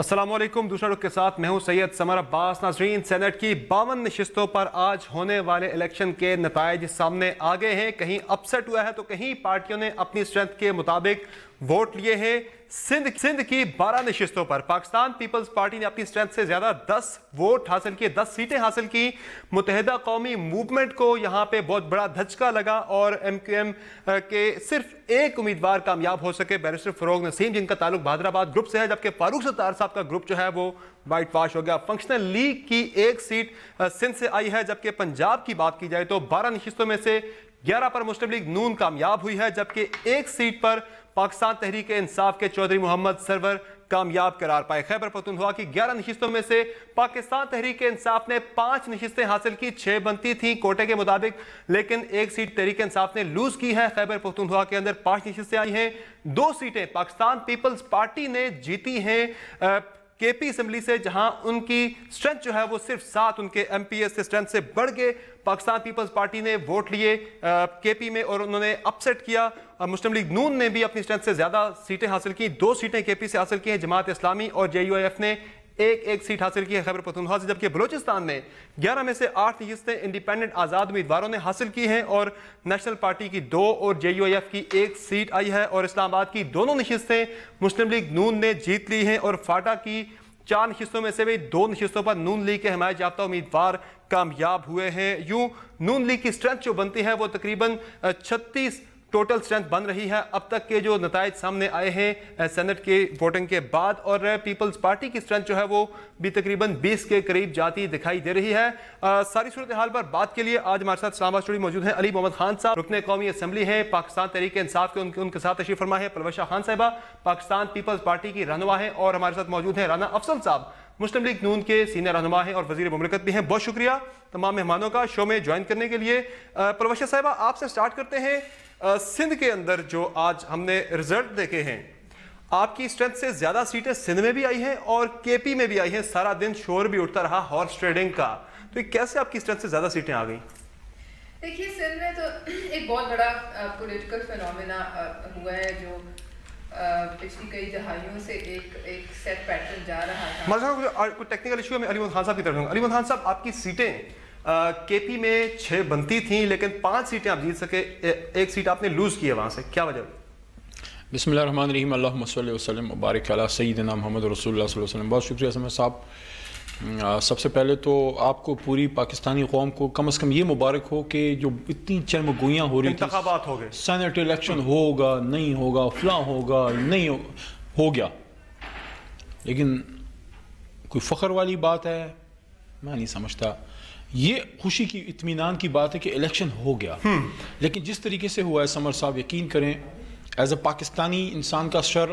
السلام علیکم. دوسرا رخ کے ساتھ میں ہوں سید سمر عباس. ناظرین، سینٹ کی 52 نشستوں پر آج ہونے والے الیکشن کے نتائج سامنے آ گئے ہیں. کہیں اپسٹ ہوا ہے تو کہیں پارٹیوں نے اپنی اسٹرینتھ کے مطابق ووٹ لیے ہیں. سندھ کی 12 نشستوں پر پاکستان پیپلز پارٹی نے اپنی اسٹرینتھ سے زیادہ 10 ووٹ حاصل کیے، 10 سیٹیں حاصل کی. متحدہ قومی موومنٹ کو یہاں پہ بہت بڑا دھچکا لگا اور ایم کیو ایم کے صرف ایک امیدوار کامیاب ہو سکے، بیرسٹر فروغ نسیم، جن کا تعلق بہادر آباد گروپ سے ہے، جبکہ فاروق ستار صاحب کا گروپ جو ہے وہ وائٹ واش ہو گیا. فنکشنل لیگ کی ایک سیٹ سندھ سے آئی ہے، جبکہ پنجاب کی بات کی جائے تو 12 نشستوں میں سے 11 پر مسلم لیگ نون کامیاب ہوئی ہے، جبکہ ایک سیٹ پر پاکستان تحریک انصاف کے چودھری محمد سرور کامیاب قرار پائے. خیبر پختونخوا کی 11 نشستوں میں سے پاکستان تحریک انصاف نے 5 نشستیں حاصل کی، 6 بنتی تھیں کوٹے کے مطابق، لیکن ایک سیٹ تحریک انصاف نے لوز کی ہے. خیبر پختونخوا کے اندر 5 نشستیں آئی ہیں، 2 سیٹیں پاکستان پیپلز پارٹی نے جیتی ہیں کے پی اسمبلی سے، جہاں ان کی اسٹرینتھ جو ہے وہ صرف 7 ان کے ایم پی ایس سے اسٹرینتھ سے بڑھ گئے. پاکستان پیپلز پارٹی نے ووٹ لیے کے پی میں اور انہوں نے اپسیٹ کیا. مسلم لیگ نون نے بھی اپنی اسٹرینتھ سے زیادہ سیٹیں حاصل کی، 2 سیٹیں کے پی سے حاصل کی ہیں. جماعت اسلامی اور جے یو ایف نے ایک سیٹ حاصل کی ہے خیبر پختونخوا سے، جبکہ بلوچستان نے 11 میں سے 8 نشستیں انڈیپینڈنٹ آزاد امیدواروں نے حاصل کی ہیں اور نیشنل پارٹی کی 2 اور جے یو ایف کی 1 سیٹ آئی ہے. اور اسلام آباد کی دونوں نشستیں مسلم لیگ نون نے جیت لی ہیں اور فاٹا کی 4 نشستوں میں سے بھی 2 نشستوں پر نون لیگ کے حمایت یافتہ امیدوار کامیاب ہوئے ہیں. یوں نون لیگ کی اسٹرینتھ جو بنتی ہے وہ تقریباً 36 ٹوٹل اسٹرینتھ بن رہی ہے اب تک کے جو نتائج سامنے آئے ہیں سینٹ کے ووٹنگ کے بعد، اور پیپلز پارٹی کی اسٹرینتھ جو ہے وہ بھی تقریباً 20 کے قریب جاتی دکھائی دے رہی ہے. ساری صورتحال پر بات کے لیے آج ہمارے ساتھ اسلام آباد اسٹوڈیو موجود ہیں علی محمد خان صاحب، رکن قومی اسمبلی ہیں پاکستان تحریک انصاف کے، ان کے ساتھ تشریف فرما ہے. پلوشہ خان صاحبہ پاکستان پیپلز پارٹی کی رہنما ہیں، اور ہمارے ساتھ موجود ہیں رانا افضل صاحب، مسلم لیگ نون کے سینئر رہنما ہیں اور وزیر مملکت بھی ہیں. بہت شکریہ تمام مہمانوں کا شو میں جوائن کرنے کے لیے. پلوشہ صاحبہ آپ سے سٹارٹ کرتے ہیں. سندھ کے اندر جو آج ہم نے رزلٹ دیکھے ہیں، آپ کی اسٹرینتھ سے زیادہ سیٹیں سندھ میں بھی آئی ہیں اور کے پی میں بھی آئی ہیں. سارا دن شور بھی اٹھتا رہا ہارس ٹریڈنگ کا، تو یہ کیسے آپ کی اسٹرینتھ سے زیادہ سیٹیں آ گئیں؟ دیکھیے سندھ میں تو ایک بہت بڑا پولیٹیکل فینومینا ہوا ہے جو پچھلی کئی دہائیوں سے ایک سیٹ پیٹرن جا رہا تھا. کوئی ٹیکنیکل ایشو ہے، میں علی محمد خان صاحب کی طرف ہوں. علی محمد خان صاحب، آپ کی سیٹیں کے پی میں 6 بنتی تھیں لیکن 5 سیٹیں آپ جیت سکے، ایک سیٹ آپ نے لوز کی ہے وہاں سے، کیا وجہ؟ بسم اللہ الرحمن الرحیم، اللہم صلی وسلم وبارک علی سیدنا محمد رسول اللہ صلی اللہ علیہ وسلم. بہت شکریہ سمر صاحب. سب سے پہلے تو آپ کو پوری پاکستانی قوم کو کم از کم یہ مبارک ہو کہ جو اتنی چرمگوئیاں ہو رہی تھیں، انتخابات ہو گئے، سینٹ الیکشن ہوگا نہیں ہوگا، فلاں ہوگا نہیں ہو گیا، لیکن کوئی فخر والی بات ہے میں نہیں سمجھتا. یہ خوشی کی اطمینان کی بات ہے کہ الیکشن ہو گیا، لیکن جس طریقے سے ہوا ہے سمر صاحب، یقین کریں ایز اے پاکستانی انسان کا سر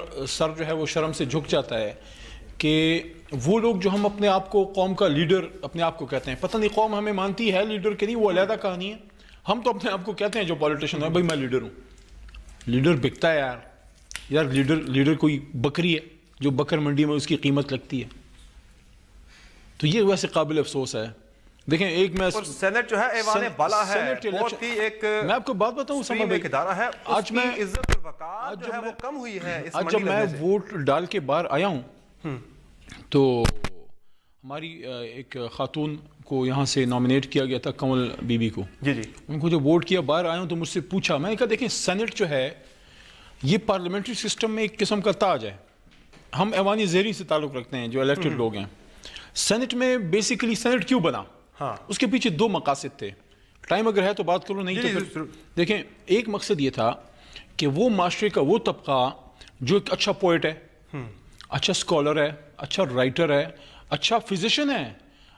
جو ہے وہ شرم سے جھک جاتا ہے کہ وہ لوگ جو ہم اپنے آپ کو قوم کا لیڈر اپنے آپ کو کہتے ہیں، پتہ نہیں قوم ہمیں مانتی ہے لیڈر کہ نہیں، وہ علیحدہ کہانی ہے. ہم تو اپنے آپ کو کہتے ہیں جو پولیٹیشن ہے، بھائی میں لیڈر ہوں. لیڈر بکتا ہے یار لیڈر کوئی بکری ہے جو بکر منڈی میں اس کی قیمت لگتی ہے. تو یہ ویسے قابل افسوس ہے. دیکھیں ایک میں سینٹ جو ہے ایوان بالا ہے، بہت ہی ایک میں آپ کو بات بتاؤں سمجھ ایک ادارہ ہے، آج میں عزت اور وقار جو ہے وہ کم ہوئی ہے. آج جب میں ووٹ ڈال کے باہر آیا ہوں تو ہماری ایک خاتون کو یہاں سے نامنیٹ کیا گیا تھا، کمل بی بی کو. جی ان کو جب ووٹ کیا باہر آیا ہوں تو مجھ سے پوچھا، میں نے کہا دیکھیں سینٹ جو ہے یہ پارلیمنٹری سسٹم میں ایک قسم کا تاج ہے. ہم ایوانی زیری سے تعلق رکھتے ہیں جو الیکٹڈ لوگ ہیں. سینٹ میں بیسیکلی سینٹ کیوں بنا، اس کے پیچھے 2 مقاصد تھے. ٹائم اگر ہے تو بات کرو، نہیں تو پھر دیکھیں. ایک مقصد یہ تھا کہ وہ معاشرے کا وہ طبقہ جو ایک اچھا پوئٹ ہے، اچھا اسکالر ہے، اچھا رائٹر ہے، اچھا فزیشین ہے،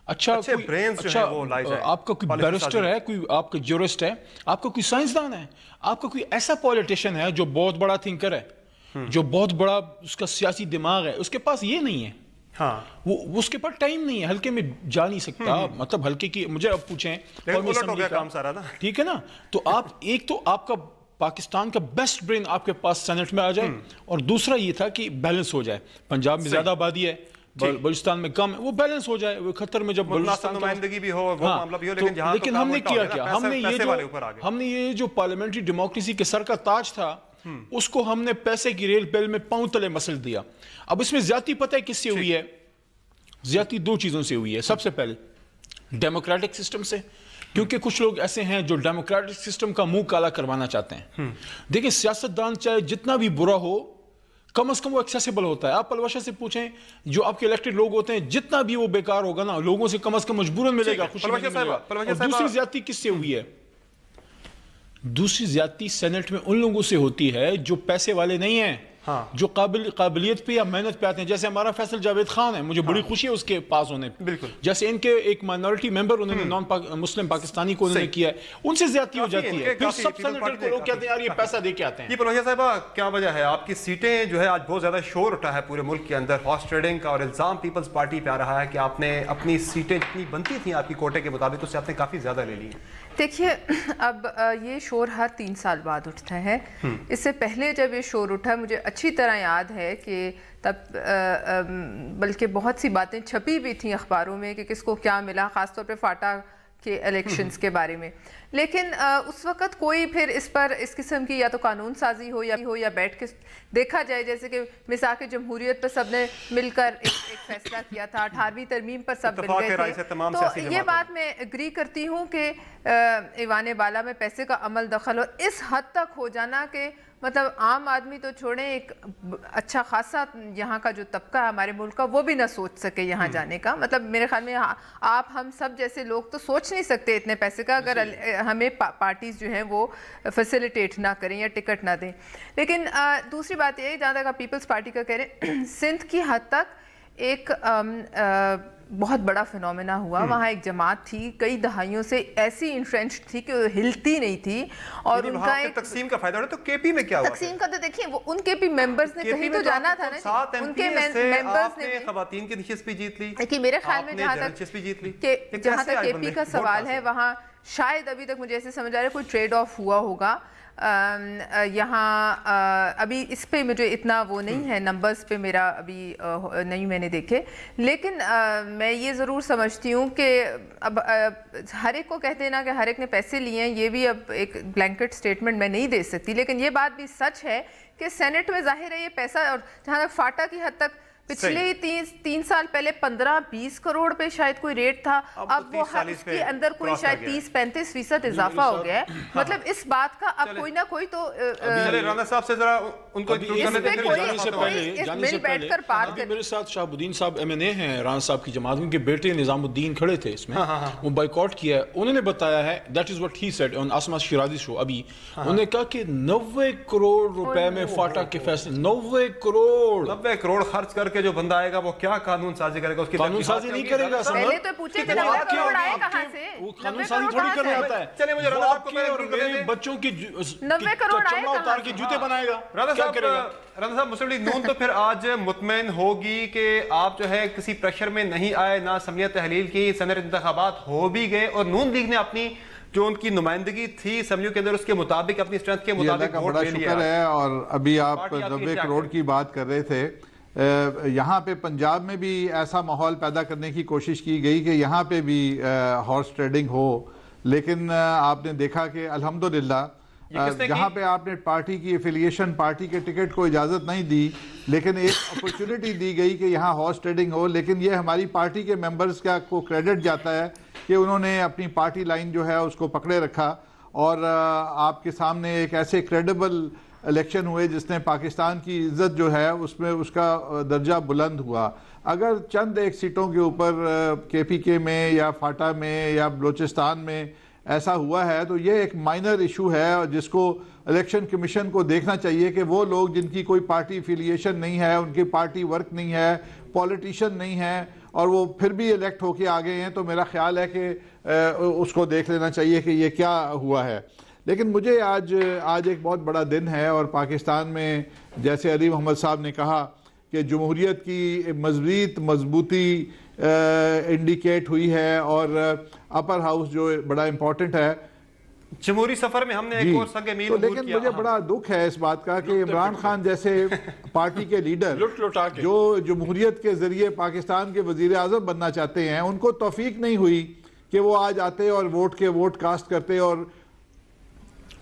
اچھا آپ کا کوئی بیرسٹر ہے، کوئی آپ کا جورسٹ ہے، آپ کا کوئی سائنسدان ہے، آپ کا کوئی ایسا پولیٹیشین ہے جو بہت بڑا تھنکر ہے، جو بہت بڑا اس کا سیاسی دماغ ہے. اس کے پاس یہ نہیں ہے، وہ اس کے پاس ٹائم نہیں ہے، ہلکے میں جا نہیں سکتا. مطلب ہلکے کی مجھے اب پوچھیں ٹھیک ہے نا، تو آپ ایک تو آپ کا پاکستان کا بیسٹ برین آپ کے پاس سینٹ میں آ جائے، اور دوسرا یہ تھا کہ بیلنس ہو جائے. پنجاب میں زیادہ آبادی ہے، بلوچستان میں کم ہے، وہ بیلنس ہو جائے. وہ خطر میں جب بلوچستان نمائندگی بھی ہو، وہ معاملہ بھی ہو، لیکن ہم نے کیا ہم نے یہ جو پارلیمنٹری ڈیموکریسی کے سر کا تاج تھا اس کو ہم نے پیسے کی ریل بیل میں پاؤں تلے مسل دیا. اب اس میں زیادتی پتہ ہے کس سے ہوئی ہے؟ زیادتی دو چیزوں سے ہوئی ہے. سب سے پہلے ڈیموکریٹک سسٹم سے, کیونکہ کچھ لوگ ایسے ہیں جو ڈیموکریٹک سسٹم کا منہ کالا کروانا چاہتے ہیں. دیکھیں سیاستدان چاہے جتنا بھی برا ہو, کم از کم وہ ایکسیسیبل ہوتا ہے. آپ پلواشا سے پوچھیں, جو آپ کے الیکٹڈ لوگ ہوتے ہیں, جتنا بھی وہ بیکار ہوگا نا, لوگوں سے کم از کم مجبوراً ملے گا, خوشی نہیں ملے گا. اور دوسری زیادتی کس سے ہوئی ہے؟ دوسری زیادتی سینٹ میں ان لوگوں سے ہوتی ہے جو پیسے والے نہیں ہیں, جو قابلیت پہ یا محنت پہ آتے ہیں. جیسے ہمارا فیصل جاوید خان ہے, مجھے بڑی خوشی ہے اس کے پاس ہونے پہ. جیسے ان کے ایک مائنورٹی ممبر انہوں نے نان مسلم پاکستانی کو انہوں نے کیا ہے, ان سے زیادتی ہو جاتی ہے. پھر سب سینیٹر کو لوگ کہتے ہیں یار یہ پیسہ دے کے آتے ہیں. یہ پلواشا صاحبہ کیا وجہ ہے آپ کی سیٹیں جو ہے آج بہت زیادہ شور اٹھا ہے پورے ملک کے اندر ہارس ٹریڈنگ کا, اور الزام پیپلز پارٹی پہ آ رہا ہے کہ آپ نے اپنی سیٹیں جتنی بنتی تھیں آپ کی کوٹے کے مطابق اس سے آپ نے کافی زیادہ لے لی ہیں. دیکھیے اب یہ شور ہر 3 سال بعد اٹھتا ہے. اس سے پہلے جب یہ شور اٹھا مجھے اچھی طرح یاد ہے کہ تب بلکہ بہت سی باتیں چھپی بھی تھیں اخباروں میں کہ کس کو کیا ملا, خاص طور پہ فاٹا کے الیکشنز کے بارے میں. لیکن اس وقت کوئی پھر اس پر اس قسم کی یا تو قانون سازی ہو یا بیٹھ کے دیکھا جائے, جیسے کہ میثاق جمہوریت پر سب نے مل کر ایک فیصلہ کیا تھا, 18ویں ترمیم پر سب مل گئے تھے. تو یہ بات میں اگری کرتی ہوں کہ ایوان بالا میں پیسے کا عمل دخل اور اس حد تک ہو جانا کہ مطلب عام آدمی تو چھوڑیں, ایک اچھا خاصا یہاں کا جو طبقہ ہے ہمارے ملک کا وہ بھی نہ سوچ سکے یہاں جانے کا. مطلب میرے خیال میں آپ ہم سب جیسے لوگ تو سوچ نہیں سکتے اتنے پیسے کا, اگر ہمیں پارٹیز جو ہیں وہ فیسیلیٹیٹ نہ کریں یا ٹکٹ نہ دیں. لیکن دوسری بات یہ ہے, جہاں تک آپ پیپلز پارٹی کا کہہ رہے ہیں, سندھ کی حد تک ایک بہت بڑا فینومینا ہوا. وہاں ایک جماعت تھی کئی دہائیوں سے ایسی انٹرینچ تھی کہ وہ ہلتی نہیں تھی, اور ان کا ایک تقسیم کا فائدہ. تو کے پی میں کیا ہوا؟ تقسیم کا تو دیکھیں, وہ ان کے پی ممبرز نے کہیں تو جانا تھا نا, ان کے ممبرز نے خواتین کی نشست بھی جیت لی. کہ میرے خیال میں جہاں تک کے پی کا سوال ہے, وہاں شاید ابھی تک مجھے ایسے سمجھ آ رہا ہے کوئی ٹریڈ آف ہوا ہوگا. یہاں ابھی اس پہ مجھے اتنا وہ نہیں ہے, نمبرز پہ میرا ابھی نہیں میں نے دیکھے. لیکن میں یہ ضرور سمجھتی ہوں کہ اب ہر ایک کو کہتے ہیں نا کہ ہر ایک نے پیسے لیے ہیں, یہ بھی اب ایک بلینکٹ سٹیٹمنٹ میں نہیں دے سکتی. لیکن یہ بات بھی سچ ہے کہ سینٹ میں ظاہر ہے یہ پیسہ, اور جہاں تک فاٹا کی حد تک پچھلے 3 سال پہلے 15-20 کروڑ پہ شاید کوئی ریٹ تھا, اب وہ اس کے اندر کوئی شاید 30-35% اضافہ ہو گیا ہے. مطلب اس بات کا اب کوئی نہ کوئی تو رانا صاحب سے ذرا ان کو بیٹھ کر بات کریں. میرے ساتھ شہاب الدین صاحب MNA ہیں رانا صاحب کی جماعت, ان کے بیٹے نظام الدین کھڑے تھے اس میں, وہ بائیکاٹ کیا ہے. انہوں نے بتایا ہے, that is what he said on Asma Shirazi show ابھی, انہوں نے کہا کہ 90 کروڑ روپے میں فاٹا کے فیصلے, 90 کروڑ خرچ کر کے جو بندہ آئے گا وہ کیا قانون سازی کرے گا؟ اس کی قانون سازی نہیں کرے گا. پہلے تو پوچھیں کہ 90 کروڑ آئے کہاں سے؟ وہ قانون سازی تھوڑی کرنا ہوتا ہے. چلیں مجھے رانا صاحب کو اور میرے بچوں کی 90 کروڑ آئے چمڑا اتار کے جوتے بنائے گا. رانا صاحب مسلم لیگ نون تو پھر آج مطمئن ہوگی کہ آپ جو ہے کسی پریشر میں نہیں آئے, نہ اسمبلیت تحلیل کی, سینٹ انتخابات ہو بھی گئے, اور نون لیگ نے اپنی جو ان کی نمائندگی تھی اسمبلیوں کے اندر اس کے مطابق اپنی اسٹرینتھ کے مطابق ووٹ لے لیا. شکر ہے. اور ابھی آپ 90 کروڑ کی بات کر رہے تھے, یہاں پہ پنجاب میں بھی ایسا ماحول پیدا کرنے کی کوشش کی گئی کہ یہاں پہ بھی ہارس ٹریڈنگ ہو, لیکن آپ نے دیکھا کہ الحمدللہ جہاں پہ آپ نے پارٹی کی ایفیلیشن, پارٹی کے ٹکٹ کو اجازت نہیں دی, لیکن ایک اپرچونٹی دی گئی کہ یہاں ہارس ٹریڈنگ ہو. لیکن یہ ہماری پارٹی کے ممبرز کو کریڈٹ جاتا ہے کہ انہوں نے اپنی پارٹی لائن جو ہے اس کو پکڑے رکھا, اور آپ کے سامنے ایک ایسے کریڈیبل الیکشن ہوئے جس نے پاکستان کی عزت جو ہے اس میں اس کا درجہ بلند ہوا. اگر چند ایک سیٹوں کے اوپر KPK میں یا فاٹا میں یا بلوچستان میں ایسا ہوا ہے تو یہ ایک مائنر ایشو ہے, جس کو الیکشن کمیشن کو دیکھنا چاہیے کہ وہ لوگ جن کی کوئی پارٹی افیلیشن نہیں ہے, ان کی پارٹی ورک نہیں ہے, پولیٹیشن نہیں ہے, اور وہ پھر بھی الیکٹ ہو کے آگے ہیں, تو میرا خیال ہے کہ اس کو دیکھ لینا چاہیے کہ یہ کیا ہوا ہے. لیکن مجھے آج ایک بہت بڑا دن ہے, اور پاکستان میں جیسے علی محمد صاحب نے کہا کہ جمہوریت کی مزید مضبوطی انڈیکیٹ ہوئی ہے, اور اپر ہاؤس جو بڑا امپورٹنٹ ہے جمہوری سفر میں ہم نے ایک اور سنگ میل عبور کیا. لیکن مجھے بڑا دکھ ہے اس بات کا کہ عمران خان جیسے پارٹی کے لیڈر جو جمہوریت کے ذریعے پاکستان کے وزیر اعظم بننا چاہتے ہیں, ان کو توفیق نہیں ہوئی کہ وہ آج آتے اور ووٹ کاسٹ کرتے, اور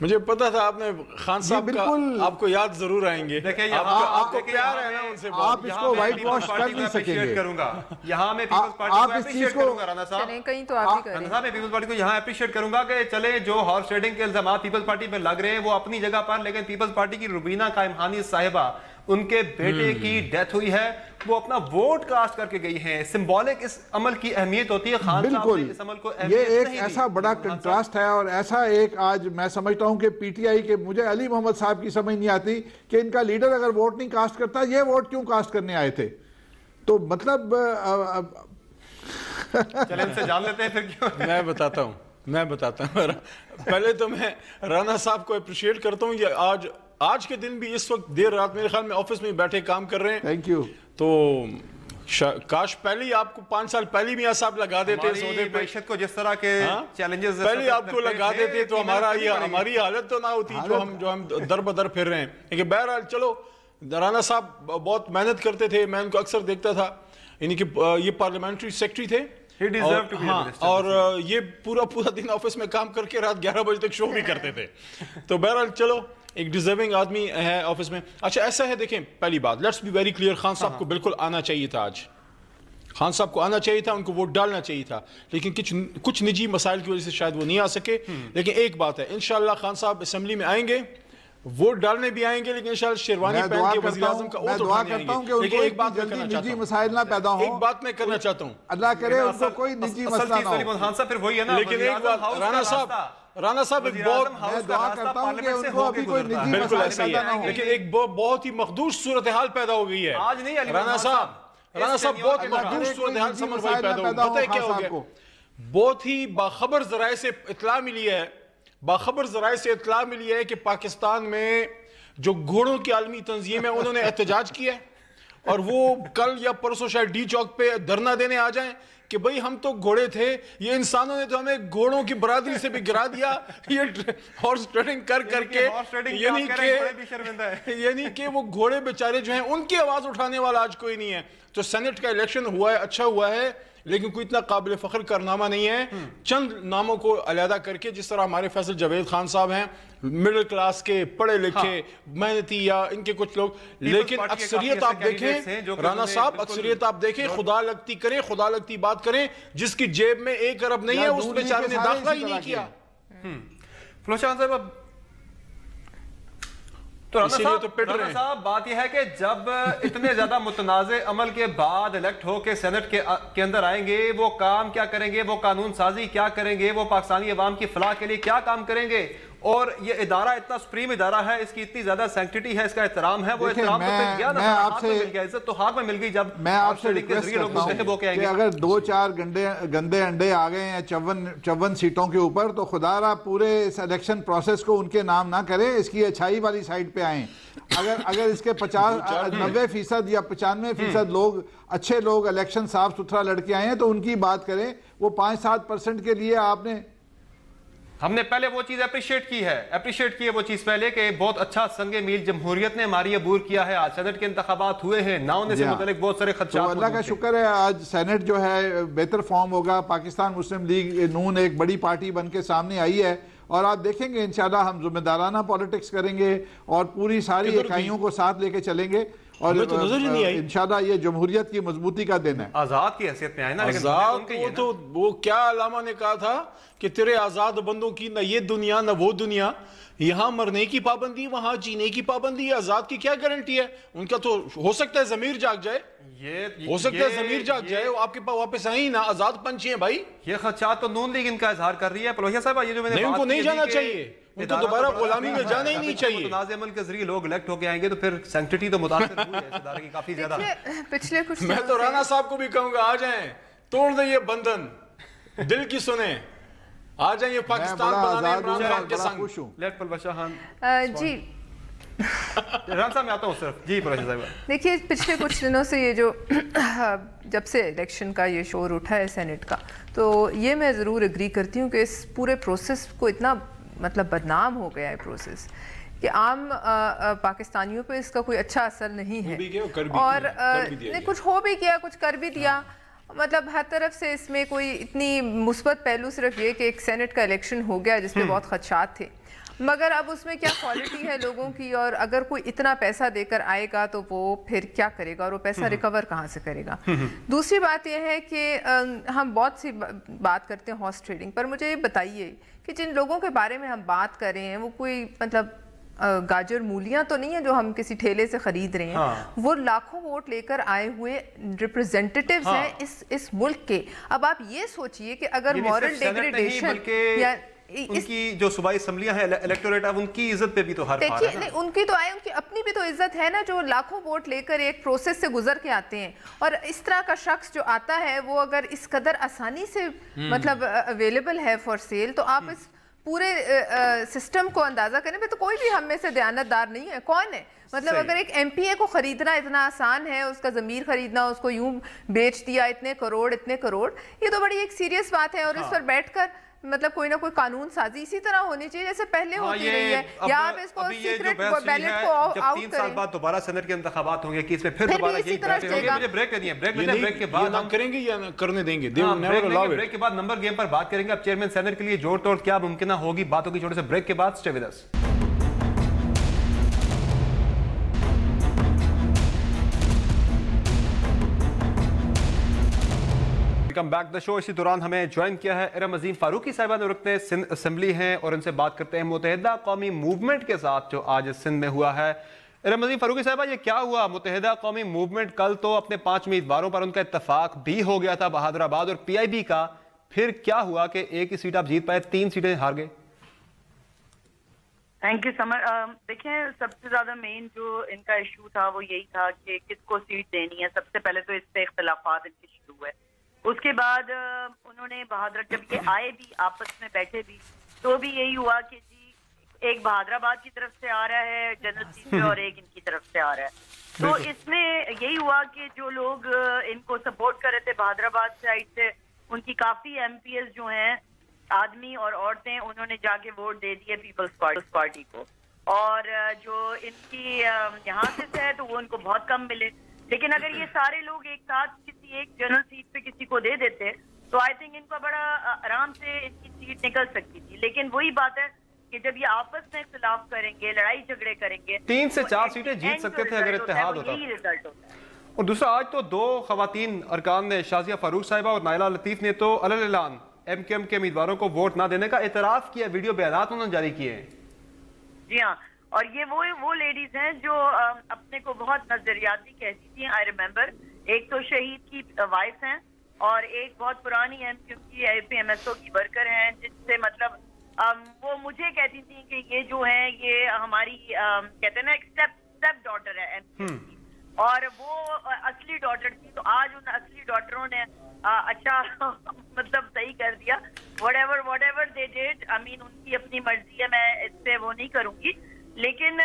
مجھے پتا تھا آپ نے خان صاحب کا آپ کو یاد ضرور آئیں گے. دیکھیں آپ کو پیار ہے نا ان سے, آپ اس کو وائٹ واش کر نہیں سکیں گے. یہاں میں پیپلز پارٹی کو اپریشیٹ کروں گا رانا صاحب, کہیں تو آپ ہی رانا صاحب میں پیپلز پارٹی کو یہاں اپریشیٹ کروں گا کہ چلے جو ہارس ٹریڈنگ کے الزامات پیپلز پارٹی پہ لگ رہے ہیں وہ اپنی جگہ پر, لیکن پیپلز پارٹی کی روبینہ قائمخانی صاحبہ, ان کے بیٹے کی ڈیتھ ہوئی ہے, وہ اپنا ووٹ کاسٹ کر کے گئی ہیں. سمبولک اس عمل کی اہمیت ہوتی ہے. خان صاحب نے اس عمل کو یہ ایک ایسا بڑا کنٹراسٹ ہے, اور ایسا ایک آج میں سمجھتا ہوں کہ پی ٹی آئی کے, مجھے علی محمد صاحب کی سمجھ نہیں آتی کہ ان کا لیڈر اگر ووٹ نہیں کاسٹ کرتا, یہ ووٹ کیوں کاسٹ کرنے آئے تھے. تو مطلب چلیں ان سے جان لیتے ہیں پھر کیوں. میں بتاتا ہوں. پہلے تو میں رانا صاحب کو اپریشیٹ کرتا ہوں. یہ آج کے دن بھی اس وقت دیر رات میرے خیال میں آفس میں بیٹھے کام کر رہے ہیں. Thank you. تو کاش پہلے ہی آپ کو 5 سال پہلے بھی صاحب لگا دیتے سودے پہ, معیشت کو جس طرح کے چیلنجز پہلے آپ کو لگا دیتے تو ہماری حالت تو نہ ہوتی جو ہم در بدر پھر رہے ہیں. لیکن بہرحال چلو, رانا صاحب بہت محنت کرتے تھے, میں ان کو اکثر دیکھتا تھا, یعنی کہ یہ پارلیمنٹری سیکرٹری تھے, اور یہ پورا دن آفس میں کام کر کے رات 11 بجے تک شو بھی کرتے تھے. تو بہرحال چلو, ایک ڈیزرونگ آدمی ہے آفس میں. اچھا ایسا ہے, دیکھیں پہلی بات let's be very clear, Khan صاحب کو بالکل آنا چاہیے تھا, آج خان صاحب کو آنا چاہیے تھا, ان کو ووٹ ڈالنا چاہیے تھا, لیکن کچھ نجی مسائل کی وجہ سے شاید وہ نہیں آ سکے. لیکن ایک بات ہے, انشاءاللہ خان صاحب اسمبلی میں آئیں گے, ووٹ ڈالنے بھی آئیں گے, لیکن انشاءاللہ شیروانی پہن کے وزیر اعظم کا اوت اٹھانے آئیں گے. لیکن ایک بات میں کرنا چاہتا ہوں, مسائل نہ پیدا ہوں, ایک بات میں کرنا چاہتا ہوں, اللہ کرے ان کو کوئی نجی مسئلہ نہ ہو. خان صاحب پھر وہی ہے نا, لیکن ایک بات رانا صاحب ایک بہت, میں دعا کرتا ہوں کہ ان کو ابھی کوئی نجی بالکل مسائل ایسا ہی پیدا نہ ہے, ہو. لیکن ایک بہت ہی مخدوش صورتحال پیدا ہو گئی ہے. آج نہیں علی رانا صاحب بہت مخدوش صورتحال سمر بھائی پیدا ہو. پتہ ہے کیا ہو گیا, بہت ہی باخبر ذرائع سے اطلاع ملی ہے کہ پاکستان میں جو گھوڑوں کی عالمی تنظیم ہے انہوں نے احتجاج کیا ہے, اور وہ کل یا پرسوں شاید ڈی چوک پہ دھرنا دینے آ جائیں کہ بھئی ہم تو گھوڑے تھے, یہ انسانوں نے تو ہمیں گھوڑوں کی برادری سے بھی گرا دیا, یہ ہارس ٹریڈنگ کر کے, یعنی کہ وہ گھوڑے بیچارے جو ہیں ان کی آواز اٹھانے والا آج کوئی نہیں ہے. تو سینٹ کا الیکشن ہوا ہے, اچھا ہوا ہے, لیکن کوئی اتنا قابل فخر کارنامہ نہیں ہے. چند ناموں کو علیحدہ کر کے, جس طرح ہمارے فیصل جاوید خان صاحب ہیں, مڈل کلاس کے, پڑھے لکھے, محنتی, یا ان کے کچھ لوگ, لیکن اکثریت آپ دیکھیں رانا صاحب, اکثریت آپ دیکھیں خدا لگتی کریں, خدا لگتی بات کریں, جس کی جیب میں 1 ارب نہیں ہے اس بیچارے نے داخلہ ہی نہیں کیا. فلوشان صاحب, تو رانا صاحب بات یہ ہے کہ جب اتنے زیادہ متنازع عمل کے بعد الیکٹ ہو کے سینٹ کے اندر آئیں گے, وہ کام کیا کریں گے, وہ قانون سازی کیا کریں گے, وہ پاکستانی عوام کی فلاح کے لیے کیا کام کریں گے. اور یہ ادارہ اتنا سپریم ادارہ ہے, اس کی اتنی زیادہ سینکٹیٹی ہے, اس کا احترام ہے, وہ احترام تو پھر گیا نا, ہاتھ میں مل گیا, عزت تو ہاتھ میں مل گئی. جب میں آپ سے ریکویسٹ کرتا ہوں کہ اگر 2-4 گندے انڈے آ گئے ہیں 54 سیٹوں کے اوپر, تو خدا را پورے اس الیکشن پروسیس کو ان کے نام نہ کریں, اس کی اچھائی والی سائڈ پہ آئیں. اگر اس کے 90% یا 95% لوگ, اچھے لوگ الیکشن صاف ستھرا لڑکے آئے ہیں, تو ان کی بات کریں. وہ 5-7% کے لیے ہم نے پہلے وہ چیز اپریشیٹ کی ہے وہ چیز پہلے کہ بہت اچھا سنگ میل جمہوریت نے ہماری عبور کیا ہے. آج سینٹ کے انتخابات ہوئے ہیں, نہ ہونے سے متعلق بہت سارے خدشات. تو اللہ کا شکر ہے آج سینٹ جو ہے بہتر فارم ہوگا. پاکستان مسلم لیگ نون ایک بڑی پارٹی بن کے سامنے آئی ہے, اور آپ دیکھیں گے انشاءاللہ ہم ذمہ دارانہ پولیٹکس کریں گے, اور پوری ساری اکائیوں کو ساتھ لے کے چلیں گے, اور انشاءاللہ یہ جمہوریت کی مضبوطی کا دن ہے. آزاد کی حیثیت میں آئے نا, آزاد وہ کیا علامہ نے کہا تھا کہ تیرے آزاد بندوں کی نہ یہ دنیا نہ وہ دنیا, یہاں مرنے کی پابندی وہاں جینے کی پابندی. آزاد کی کیا گارنٹی ہے, ان کا تو ہو سکتا ہے ضمیر جاگ جائے, ہو سکتا ہے ضمیر جاگ جائے, آپ کے پاس واپس آئیں نا, آزاد پنچھی ہیں بھائی. یہ خدشات تو نون لیگ ان کا اظہار کر رہی ہے. پلوشیا صاحب یہ جو میں نے ان کو نہیں جانا چاہیے, ان کو دوبارہ غلامی میں جانا ہی نہیں چاہیے. متنازع عمل کے ذریعے لوگ الیکٹ ہو کے آئیں گے تو پھر سینکٹیٹی تو متاثر ہوئی ہے اس ادارے کی کافی زیادہ. پچھلے کچھ میں تو رانا صاحب کو بھی کہوں گا, آ جائیں, توڑ دیں یہ بندھن, دل کی سنیں, آ جائیں یہ پاکستان بنانے عمران خان کے سنگ. لیٹ پلوشا خان جی ران صاحب میں آتا ہوں صرف. جی پلوشا صاحب, دیکھیے پچھلے کچھ دنوں سے یہ جو جب سے الیکشن کا یہ شور اٹھا ہے سینٹ کا, تو یہ میں ضرور اگری کرتی ہوں کہ اس پورے پروسیس کو اتنا مطلب بدنام ہو گیا ہے پروسیس کہ عام پاکستانیوں پہ اس کا کوئی اچھا اثر نہیں ہے, اور کچھ ہو بھی کیا, کچھ کر بھی دیا. مطلب ہر طرف سے اس میں کوئی اتنی مثبت پہلو صرف یہ کہ ایک سینٹ کا الیکشن ہو گیا جس پہ بہت خدشات تھے. مگر اب اس میں کیا کوالٹی ہے لوگوں کی، اور اگر کوئی اتنا پیسہ دے کر آئے گا تو وہ پھر کیا کرے گا، اور وہ پیسہ ریکور کہاں سے کرے گا. دوسری بات یہ ہے کہ ہم بہت سی بات کرتے ہیں ہارس ٹریڈنگ پر. مجھے یہ بتائیے کہ جن لوگوں کے بارے میں ہم بات کر رہے ہیں وہ کوئی مطلب گاجر مولیاں تو نہیں ہیں جو ہم کسی ٹھیلے سے خرید رہے ہیں. وہ لاکھوں ووٹ لے کر آئے ہوئے ریپرزینٹیٹیوز ہیں اس ملک کے. اب آپ یہ سوچئے کہ اگر مورل ڈیگریڈیشن یا ان کی جو صوبائی اسمبلیاں ہیں الیکٹوریٹ، اب ان کی عزت پہ بھی تو ہر دیکھیے نہیں، ان کی تو آئے، ان کی اپنی بھی تو عزت ہے نا، جو لاکھوں ووٹ لے کر ایک پروسیس سے گزر کے آتے ہیں. اور اس طرح کا شخص جو آتا ہے وہ اگر اس قدر آسانی سے مطلب اویلیبل ہے فار سیل، تو آپ اس پورے سسٹم کو اندازہ کریں. تو کوئی بھی ہم میں سے دیانتدار نہیں ہے. کون ہے مطلب اگر ایک ایم پی اے کو خریدنا اتنا آسان ہے، اس کا ضمیر خریدنا، اس کو یوں بیچ دیا اتنے کروڑ، یہ تو بڑی ایک سیریس بات ہے. اور اس پر بیٹھ کر مطلب کوئی نہ کوئی قانون سازی اسی طرح ہونی چاہیے جیسے پہلے ہوتی رہی ہے. یا آپ اس کو سیکرٹ بیلٹ کو آؤٹ کریں. جب 3 سال بعد دوبارہ سینٹ کے انتخابات ہوں گے کہ اس میں پھر دوبارہ یہی مجھے بریک دے دیں. بریک کے بعد ہم کریں گے یا کرنے دیں گے. بریک کے بعد نمبر گیم پر بات کریں گے. اب چیئرمین سینٹ کے لیے جوڑ توڑ کیا ممکنہ ہوگی، باتوں کی چھوٹے سے بریک کے بعد. Stay with us. Welcome back the show. اسی دوران ہمیں جوائن کیا ہے ارم عظیم فاروقی صاحبہ جو رکن سندھ اسمبلی ہیں، اور ان سے بات کرتے ہیں متحدہ قومی موومنٹ کے ساتھ جو آج سندھ میں ہوا ہے. ارم عظیم فاروقی صاحبہ، یہ کیا ہوا؟ متحدہ قومی موومنٹ کل تو اپنے 5 امیدواروں پر ان کا اتفاق بھی ہو گیا تھا، بہادر آباد اور پی آئی بی کا. پھر کیا ہوا کہ ایک ہی سیٹ آپ جیت پائے، 3 سیٹیں ہار گئے؟ تھینک یو سمر. دیکھیں سب سے زیادہ مین جو ان کا ایشو تھا وہ یہی تھا کہ کس کو سیٹ دینی ہے. سب سے پہلے تو اس پہ اختلافات ان کے شروع ہوئے. اس کے بعد انہوں نے بہادر، جب یہ آئے بھی آپس میں بیٹھے بھی، تو بھی یہی ہوا کہ جی ایک بہادر آباد کی طرف سے آ رہا ہے جنرل سیٹ پہ اور ایک ان کی طرف سے آ رہا ہے. تو اس میں یہی ہوا کہ جو لوگ ان کو سپورٹ کر رہے تھے بہادر آباد سائڈ سے، ان کی کافی ایم پی ایس جو ہیں آدمی اور عورتیں، انہوں نے جا کے ووٹ دے دیے پیپلز پارٹی کو. اور جو ان کی یہاں سے ہے تو وہ ان کو بہت کم ملے. لیکن اگر یہ سارے لوگ ایک ساتھ کسی ایک جنرل سیٹ پہ کسی کو دے دیتے تو آئی تھنک ان کو بڑا آرام سے ان کی سیٹ نکل سکتی تھی. لیکن وہی بات ہے کہ جب یہ آپس میں اختلاف کریں گے، لڑائی جھگڑے کریں گے، 3 سے 4 سیٹیں جیت سکتے تھے اگر اتحاد ہوتا. یہی رزلٹ ہوتا ہے. اور دوسرا، آج تو 2 خواتین ارکان نے، شازیہ فاروق صاحبہ اور نائلہ لطیف نے تو علی اعلان ایم کیو ایم کے امیدواروں کو ووٹ نہ دینے کا اعتراف کیا. ویڈیو بیانات انہوں نے جاری کیے ہیں. جی ہاں، اور یہ وہ لیڈیز ہیں جو اپنے کو بہت نظریاتی کہتی تھیں. آئی ریمبر ایک تو شہید کی وائف ہیں اور ایک بہت پرانی ایم کیو کی پی ایم ایس او کی ورکر ہیں، جس سے مطلب وہ مجھے کہتی تھیں کہ یہ جو ہیں یہ ہماری کہتے ہیں نا ایک اسٹیپ ڈاٹر ہے ایم کیو کی، اور وہ اصلی ڈاٹر تھی. تو آج ان اصلی ڈاٹروں نے اچھا مطلب صحیح کر دیا. وٹ ایور دے ڈیڈ، آئی مین ان کی اپنی مرضی ہے، میں اس پہ وہ نہیں کروں گی. لیکن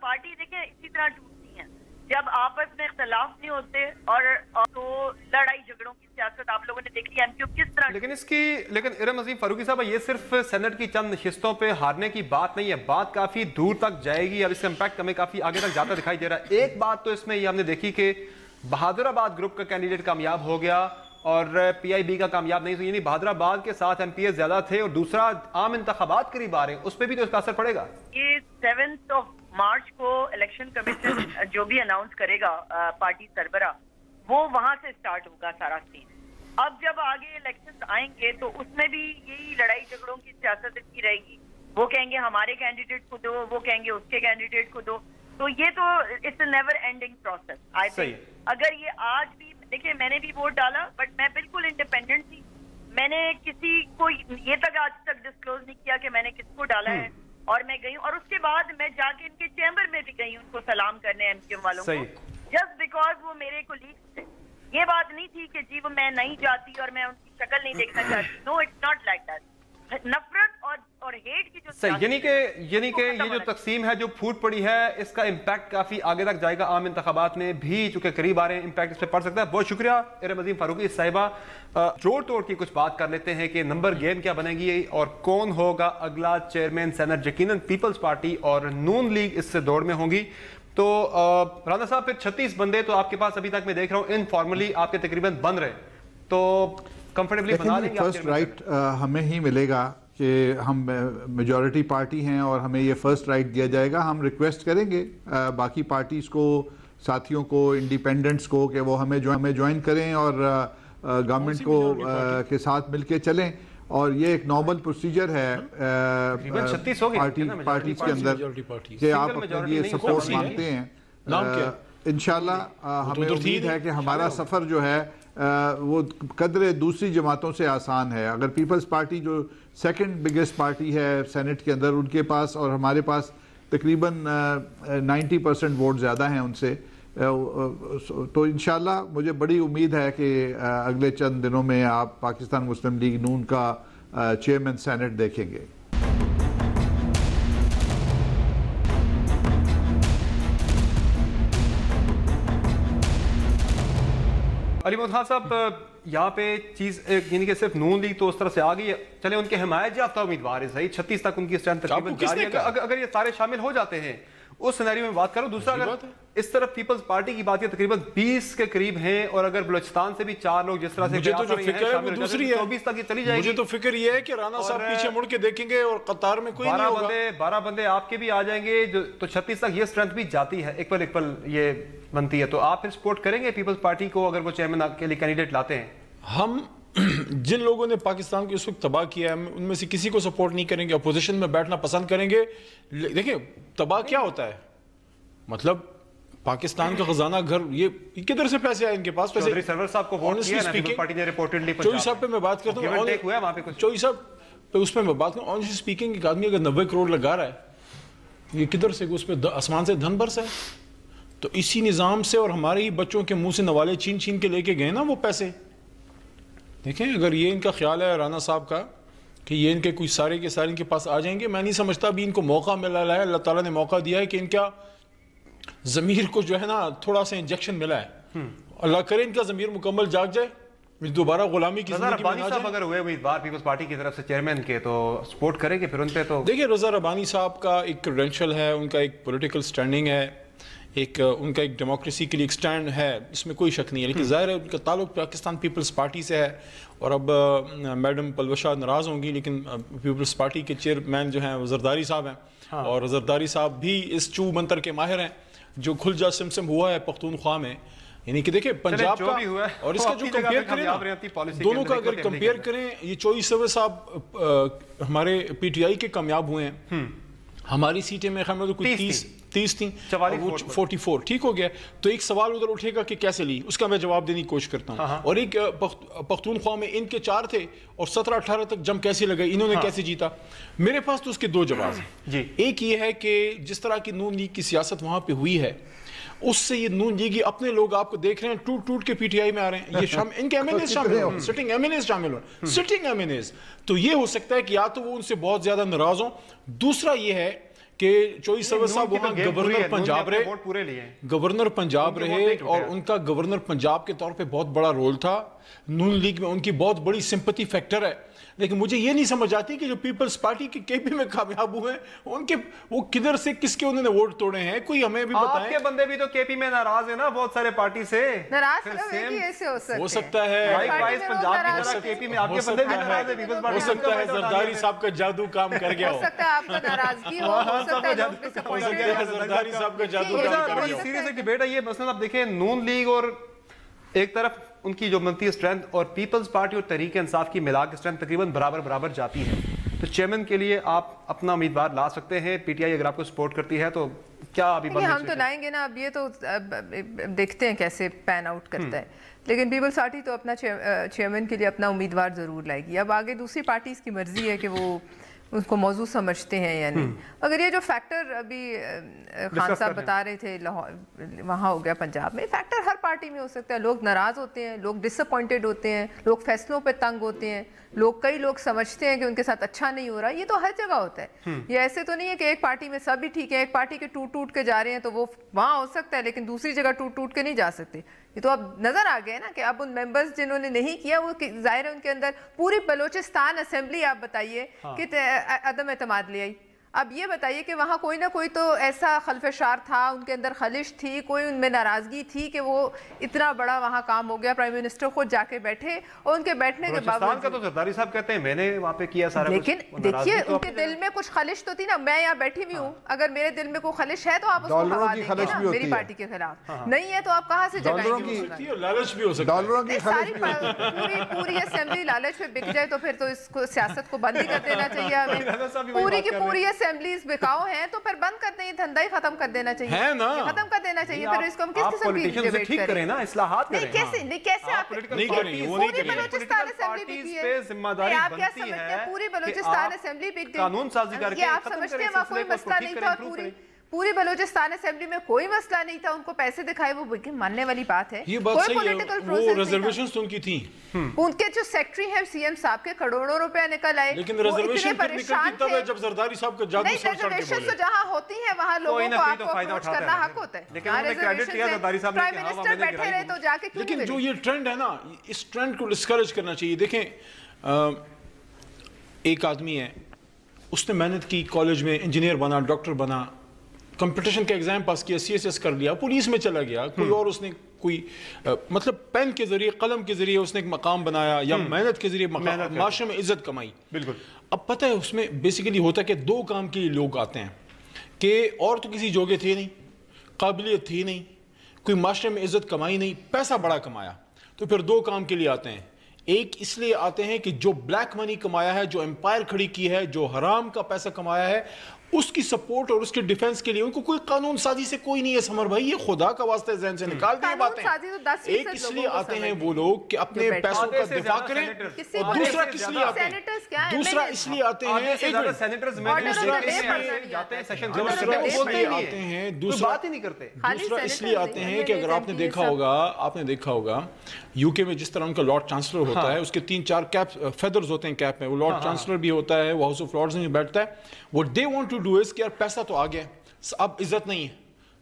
پارٹی دیکھیں اسی طرح ٹوٹتی ہیں جب آپس میں اختلاف نہیں ہوتے، اور تو لڑائی جھگڑوں کی سیاست آپ لوگوں نے دیکھ لی ایم کیو کس طرح. لیکن ارم عظیم فاروقی صاحب، یہ صرف سینٹ کی چند نشستوں پہ ہارنے کی بات نہیں ہے، بات کافی دور تک جائے گی. اب اس کا امپیکٹ ہمیں کافی آگے تک جاتا دکھائی دے رہا ہے. ایک بات تو اس میں یہ ہم نے دیکھی کہ بہادر آباد گروپ کا کینڈیڈیٹ کامیاب ہو گیا اور پی آئی بی کا کامیاب نہیں. یعنی بہادر آباد کے ساتھ ایم پی ایس زیادہ تھے، اور دوسرا عام انتخابات قریب آ رہے ہیں، اس پہ بھی تو اس کا اثر پڑے گا. یہ 7 مارچ کو الیکشن کمیشن جو بھی اناؤنس کرے گا پارٹی سربراہ، وہ وہاں سے سٹارٹ ہوگا سارا سین. اب جب آگے الیکشن آئیں گے تو اس میں بھی یہی لڑائی جھگڑوں کی سیاست کی رہے گی. وہ کہیں گے ہمارے کینڈیڈیٹ کو دو، وہ کہیں گے اس کے کینڈیڈیٹ کو دو. تو یہ تو it's a never ending process. I think اگر یہ آج بھی دیکھیں، میں نے بھی ووٹ ڈالا بٹ میں بالکل انڈیپینڈنٹ تھی. میں نے کسی کو یہ تک آج تک ڈسکلوز نہیں کیا کہ میں نے کس کو ڈالا ہے. اور میں گئی ہوں، اور اس کے بعد میں جا کے ان کے چیمبر میں بھی گئی ہوں ان کو سلام کرنے ایم کیو والوں کو، جسٹ بیکاز وہ میرے کولیگز تھے. یہ بات نہیں تھی کہ جی وہ میں نہیں جاتی اور میں ان کی شکل نہیں دیکھنا چاہتی. نو، اٹس ناٹ لائک دیٹ. نفرت اور ہیٹ کی جو صحیح، یعنی کہ یہ جو تقسیم ہے جو پھوٹ پڑی ہے، اس کا امپیکٹ کافی آگے تک جائے گا. عام انتخابات میں بھی چونکہ قریب آ رہے ہیں، امپیکٹ اس پہ پڑ سکتا ہے. بہت شکریہ ارم عظیم فاروقی صاحبہ. جوڑ توڑ کی کچھ بات کر لیتے ہیں کہ نمبر گیم کیا بنے گی اور کون ہوگا اگلا چیئرمین سینٹ. یقیناً پیپلز پارٹی اور نون لیگ اس سے دوڑ میں ہوں گی. تو رانا صاحب، پھر 36 بندے تو آپ کے پاس ابھی تک میں دیکھ رہا ہوں انفارملی آپ کے تقریباً بن رہے، تو کمفرٹیبلی بنا لیں گے؟ فرسٹ رائٹ ہمیں ہی ملے گا کہ ہم میجورٹی پارٹی ہیں اور ہمیں یہ فرسٹ رائٹ دیا جائے گا. ہم ریکویسٹ کریں گے باقی پارٹیز کو, ساتھیوں کو, انڈیپینڈنٹس کو کہ وہ ہمیں جوائن کریں اور گورنمنٹ کو کے ساتھ مل کے چلیں. اور یہ ایک نارمل پروسیجر ہے پارٹیز کے اندر کہ آپ اپنے لیے سپورٹ مانگتے ہیں. انشاءاللہ ہمیں امید ہے کہ ہمارا سفر جو ہے وہ قدر دوسری جماعتوں سے آسان ہے. اگر پیپلز پارٹی جو سیکنڈ بگیسٹ پارٹی ہے سینٹ کے اندر, ان کے پاس اور ہمارے پاس تقریباً 90% ووٹ زیادہ ہیں ان سے, تو انشاءاللہ مجھے بڑی امید ہے کہ اگلے چند دنوں میں آپ پاکستان مسلم لیگ نون کا چیئرمین سینٹ دیکھیں گے. علی محمد خان صاحب, یہاں پہ چیز یعنی کہ صرف نون لیگ تو اس طرح سے آ گئی ہے, چلے ان کے حمایت یافتہ امیدوار ہے صحیح, 36 تک ان کی اسٹرینتھ تقریباً جاری ہے, اگر یہ سارے شامل ہو جاتے ہیں اس سینیریو میں بات کروں. دوسرا اگر اس طرف پیپلز پارٹی کی بات کی تقریباً 20 کے قریب ہیں, اور اگر بلوچستان سے بھی 4 لوگ جس طرح سے مجھے تو جو فکر ہے وہ دوسری ہے, 24 تک یہ چلی جائے گی. مجھے تو فکر یہ ہے کہ رانا صاحب پیچھے مڑ کے دیکھیں گے اور قطار میں کوئی نہیں ہوگا. 12 بندے آپ کے بھی آ جائیں گے تو 36 تک یہ اسٹرینتھ بھی جاتی ہے, ایکول یہ بنتی ہے. تو آپ پھر سپورٹ کریں گے پیپلز پارٹی کو اگر وہ چیئرمین کے لیے کینڈیڈیٹ لاتے ہیں؟ ہم جن لوگوں نے پاکستان کو اس وقت تباہ کیا ہے ان میں سے کسی کو سپورٹ نہیں کریں گے, اپوزیشن میں بیٹھنا پسند کریں گے. دیکھیں تباہ کیا ہوتا ہے, مطلب پاکستان کا خزانہ گھر, یہ کدھر سے پیسے آئے ان کے پاس؟ چودھری سرور صاحب کو ووٹ کیا ہے پیپلز پارٹی نے ریپورٹڈلی. چوئی صاحب پہ میں بات کرتا ہوں, چوئی صاحب پہ اس پہ میں بات کروں, آنیسٹلی اسپیکنگ ایک آدمی اگر 90 کروڑ لگا رہا ہے, یہ کدھر سے, اس پہ آسمان سے دھن برسا ہے. تو اسی نظام سے اور ہمارے ہی بچوں کے منہ سے نوالے چھین چھین کے لے کے گئے نا وہ پیسے. دیکھیں اگر یہ ان کا خیال ہے رانا صاحب کا کہ یہ ان کے کوئی سارے کے سارے ان کے پاس آ جائیں گے, میں نہیں سمجھتا ابھی ان کو موقع ملا ہے, اللہ تعالیٰ نے موقع دیا ہے کہ ان کا ضمیر کو جو ہے نا تھوڑا سا انجیکشن ملا ہے. اللہ کرے ان کا ضمیر مکمل جاگ جائے, دوبارہ غلامی کی زندگی میں نہ جائے. اگر ہوئے امیدوار پیپلز پارٹی کی طرف سے چیئرمین کے تو سپورٹ کریں گے پھر ان پہ؟ تو دیکھیں رضا ربانی صاحب کا ایک کریڈینشل ہے, ان کا ایک پولیٹیکل سٹینڈنگ ہے, ایک ان کا ایک ڈیموکریسی کے لیے ایک سٹینڈ ہے, اس میں کوئی شک نہیں ہے. لیکن ظاہر ہے ان کا تعلق پاکستان پیپلز پارٹی سے ہے, اور اب میڈم پلوشا ناراض ہوں گی, لیکن پیپلز پارٹی کے چیئرمین جو ہیں وہ زرداری صاحب ہیں, اور زرداری صاحب بھی اس چو منتر کے ماہر ہیں. جو کھل جا سمسم ہوا ہے پختونخوا میں, یعنی کہ دیکھیں پنجاب کا اور اس کا جو کمپیئر کریں دونوں کا اگر کمپیئر کریں, یہ چوئی سروے صاحب ہمارے پی ٹی آئی کے کامیاب ہوئے ہیں, ہماری سیٹیں میں خیال میں کوئی 30 تھیں, 44 ٹھیک ہو گیا. تو ایک سوال ادھر اٹھے گا کہ کیسے لی, اس کا میں جواب دینے کی کوشش کرتا ہوں. اور ایک پختونخوا میں ان کے 4 تھے اور 17-18 تک جم کیسے لگے, انہوں نے کیسے جیتا. میرے پاس تو اس کے 2 جواب ہیں. ایک یہ ہے کہ جس طرح کی نون لیگ کی سیاست وہاں پہ ہوئی ہے, اس سے یہ نون لیگی اپنے لوگ آپ کو دیکھ رہے ہیں ٹوٹ ٹوٹ کے پی ٹی آئی میں آ رہے ہیں. یہ ان کے ایم این ایز شامل ہوں, سٹنگ ایم این ایز شامل ہوں, سٹنگ ایم این ایز. تو یہ ہو سکتا ہے کہ یا تو وہ ان سے بہت زیادہ ناراض ہوں. دوسرا یہ ہے کہ چوئی سروے صاحب وہاں گورنر پنجاب رہے, گورنر پنجاب رہے, اور ان کا گورنر پنجاب کے طور پہ بہت بڑا رول تھا. نون لیگ میں ان کی بہت بڑی سمپتی فیکٹر ہے. لیکن مجھے یہ نہیں سمجھ آتی کہ جو پیپلز پارٹی کے کے پی میں کامیاب ہوئے ہیں, ان کے وہ کدھر سے کس کے انہوں نے ووٹ توڑے ہیں, کوئی ہمیں بھی بتائیں. آپ کے بندے بھی تو کے پی میں ناراض ہیں نا بہت سارے پارٹی سے. ناراض کیسے ہو سکتا ہے, ہو سکتا ہے زرداری صاحب کا جادو کام کر گیا ہو, ہو سکتا ہے آپ کو ناراضگی ہو سکتا ہے لوگ ڈسپوائنٹڈ ہو. زرداری صاحب کا جادو کام کر گیا ہو. سیریس ایک ڈیبیٹ ہے یہ. مثلا آپ دیکھیں نون لیگ اور ایک طرف ان کی جو منتی اسٹرینتھ اور پیپلز پارٹی اور تحریک انصاف کی ملا کے اسٹرینتھ تقریباً برابر جاتی ہے. تو چیئرمین کے لیے آپ اپنا امیدوار لا سکتے ہیں. پی ٹی آئی اگر آپ کو سپورٹ کرتی ہے تو کیا ابھی ہم تو لائیں گے نا, اب یہ تو دیکھتے ہیں کیسے پین آؤٹ کرتا ہے. لیکن پیپلز پارٹی تو اپنا چیئرمین کے لیے اپنا امیدوار ضرور لائے گی. اب آگے دوسری پارٹیز کی مرضی ہے کہ وہ اس کو موضوع سمجھتے ہیں یا نہیں. اگر یہ جو فیکٹر ابھی خان صاحب بتا رہے تھے وہاں ہو گیا پنجاب میں, فیکٹر ہر پارٹی میں ہو سکتا ہے. لوگ ناراض ہوتے ہیں, لوگ ڈس اپوائنٹڈ ہوتے ہیں, لوگ فیصلوں پہ تنگ ہوتے ہیں, کئی لوگ سمجھتے ہیں کہ ان کے ساتھ اچھا نہیں ہو رہا. یہ تو ہر جگہ ہوتا ہے. یہ ایسے تو نہیں ہے کہ ایک پارٹی میں سب ہی ٹھیک ہے, ایک پارٹی کے ٹوٹ کے جا رہے ہیں تو وہ وہاں ہو سکتا ہے لیکن دوسری جگہ ٹوٹ کے نہیں جا سکتے. یہ تو اب نظر آ گیا نا کہ اب ان ممبرز جنہوں نے نہیں کیا وہ ظاہر ہے ان کے اندر پوری بلوچستان اسمبلی آپ بتائیے کہ عدم اعتماد لے آئی. اب یہ بتائیے کہ وہاں کوئی نہ کوئی تو ایسا خلفشار تھا، ان کے اندر خلش تھی، کوئی ان میں ناراضگی تھی کہ وہ اتنا بڑا وہاں کام ہو گیا، پرائم منسٹر خود جا کے بیٹھے، اور ان کے بیٹھنے کے بلوچستان کا تو زرداری صاحب کہتے ہیں میں نے وہاں پہ کیا سارا کچھ، لیکن دیکھیے ان کے دل میں کچھ خلش تو تھی نا. میں یہاں بیٹھی ہوئی ہوں، اگر میرے دل میں کوئی خلش ہے تو آپ اس کو ہوا دیں گے نا میری پارٹی کے خلاف، نہیں ہے تو آپ کہاں سے جگائیں گے؟ لالچ بھی ہو سکتا ہے، پوری اسمبلی لالچ پہ بک جائے تو پھر تو اس کو سیاست کو بند ہی کر دینا چاہیے ہمیں. پوری کی پوری اسمبلیز بکاؤ ہیں تو پھر بند کر دیں، یہ دھندا ہی ختم کر دینا چاہیے، ختم کر دینا چاہیے. پھر اس کو ہم کس قسم کی ڈیبیٹ کریں؟ اصلاحات نہیں کیسے آپ پوری بلوچستان اسمبلی بکی ہے، آپ کیا سمجھتے ہیں پوری بلوچستان اسمبلی بک گئی؟ قانون سازی کر کے یہ آپ سمجھتے ہیں وہاں کوئی مسئلہ نہیں تھا، پوری بلوچستان اسمبلی میں کوئی مسئلہ نہیں تھا، ان کو پیسے دکھائے، وہ ماننے والی بات ہے. یہ بات صحیح ہے، وہ ریزرویشنز ان کی تھیں، ان کے جو سیکٹری ہیں سی ایم صاحب کے کروڑوں روپے نکل آئے، لیکن ریزرویشن پھر نکلتی تب ہے جب زرداری صاحب کا جادو سر چڑھ کے بولے. تو جہاں ہوتی ہیں وہاں لوگوں کو آپ کو اپروچ کرنا حق ہوتا ہے. پرائم منسٹر بیٹھے رہے تو جا کے کیوں نہیں؟ لیکن جو یہ ٹرینڈ ہے نا، اس ٹرینڈ کو ڈسکریج کرنا چاہیے. دیکھیں ایک آدمی ہے، اس نے محنت کی، کالج میں انجینئر بنا، ڈاکٹر بنا، کمپٹیشن کا ایگزام پاس کیا، سی ایس ایس کر لیا، پولیس میں چلا گیا، کوئی اور اس نے کوئی مطلب پین کے ذریعے، قلم کے ذریعے اس نے ایک مقام بنایا، یا محنت کے ذریعے معاشرے میں عزت کمائی. بالکل. اب پتہ ہے اس میں بیسیکلی ہوتا ہے کہ دو کام کے لوگ آتے ہیں کہ اور تو کسی جوگے تھے نہیں، قابلیت تھی نہیں، کوئی معاشرے میں عزت کمائی نہیں، پیسہ بڑا کمایا، تو پھر دو کام کے لیے آتے ہیں. ایک اس لیے آتے ہیں کہ جو بلیک منی کمایا ہے، جو امپائر کھڑی کی ہے، جو حرام کا پیسہ کمایا ہے، اس کی سپورٹ اور اس کے ڈیفنس کے لیے ان کو کوئی قانون سازی سے کوئی نہیں ہے. سمر بھائی یہ خدا کا واسطہ ذہن سے نکال دیں باتیں. ایک اس لیے آتے ہیں وہ لوگ کہ اپنے پیسوں کا دفاع کریں، اور دوسرا کس لیے آتے ہیں؟ دوسرا اس لیے آتے ہیں اس لیے آتے ہیں کہ اگر آپ نے دیکھا ہوگا یو کے میں جس طرح ان کا لارڈ چانسلر ہوتا ہے، اس کے 3-4 کیپ فیدرز ہوتے ہیں کیپ میں، وہ لارڈ چانسلر بھی ہوتا ہے، وہ ہاؤس آف لارڈز میں بیٹھتا ہے. What they want to do is کہ یار پیسہ تو آ گیا، اب عزت نہیں ہے،